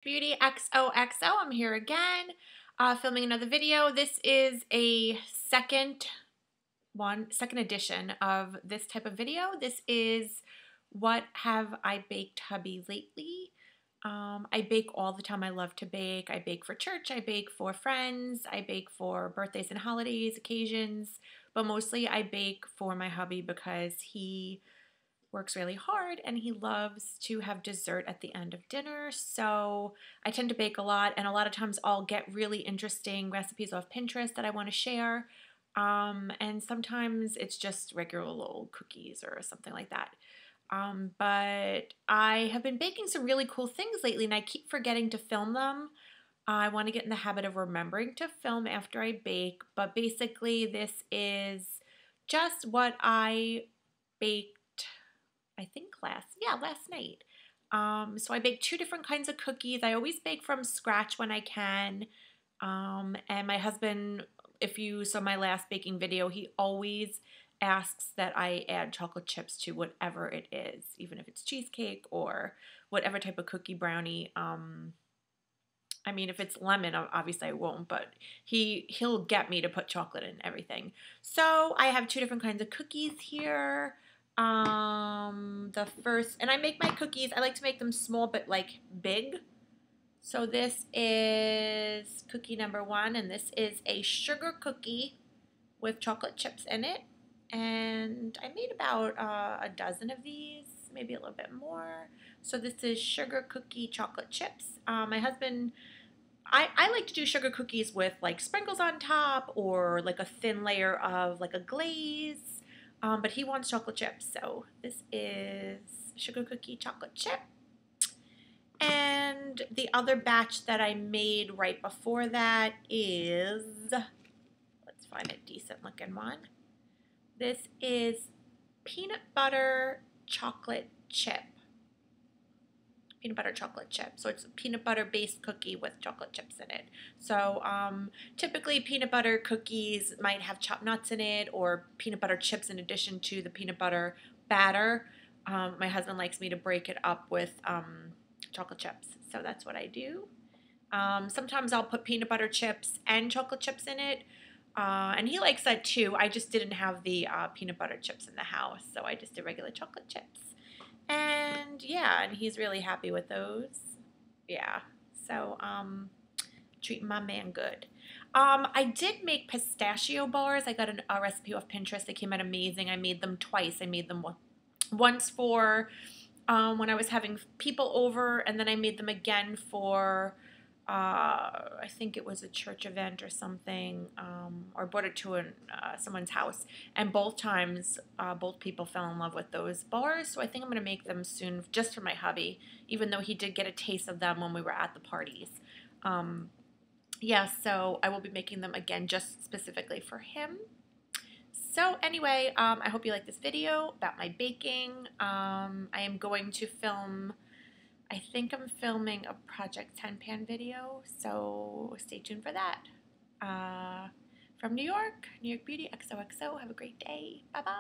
Beauty XOXO, I'm here again, filming another video. This is a second edition of this type of video. This is what have I baked hubby lately. I bake all the time. I love to bake. I bake for church, I bake for friends, I bake for birthdays and holidays, occasions, but mostly I bake for my hubby because he works really hard and he loves to have dessert at the end of dinner. So I tend to bake a lot, and a lot of times I'll get really interesting recipes off Pinterest that I want to share. And sometimes it's just regular old cookies or something like that. But I have been baking some really cool things lately and I keep forgetting to film them. I want to get in the habit of remembering to film after I bake, but basically this is just what I baked, I think last night. So I bake two different kinds of cookies. I always bake from scratch when I can. And my husband, if you saw my last baking video, he always asks that I add chocolate chips to whatever it is, even if it's cheesecake or whatever type of cookie, brownie. I mean, if it's lemon, obviously I won't, but he'll get me to put chocolate in everything. So I have two different kinds of cookies here. The first, and I make my cookies, I like to make them small but like big. So this is cookie number one, and this is a sugar cookie with chocolate chips in it. And I made about a dozen of these, maybe a little bit more. So this is sugar cookie chocolate chips. My husband, I like to do sugar cookies with like sprinkles on top or like a thin layer of like a glaze. But he wants chocolate chips, so this is sugar cookie chocolate chip. And the other batch that I made right before that is, let's find a decent looking one. This is peanut butter chocolate chip. Peanut butter chocolate chip. So it's a peanut butter based cookie with chocolate chips in it. So typically peanut butter cookies might have chopped nuts in it or peanut butter chips in addition to the peanut butter batter. My husband likes me to break it up with chocolate chips. So that's what I do. Sometimes I'll put peanut butter chips and chocolate chips in it. And he likes that too. I just didn't have the peanut butter chips in the house. So I just did regular chocolate chips. And yeah, and he's really happy with those. Yeah, so treating my man good. I did make pistachio bars. I got a recipe off Pinterest. They came out amazing. I made them twice. I made them once for when I was having people over, and then I made them again for I think it was a church event or something, or brought it to someone's house. And both times, both people fell in love with those bars. So I think I'm going to make them soon just for my hubby, even though he did get a taste of them when we were at the parties. Yeah, so I will be making them again just specifically for him. So anyway, I hope you like this video about my baking. I am going to film, I think I'm filming a Project 10 Pan video, so stay tuned for that. From New York Beauty XOXO. Have a great day. Bye-bye.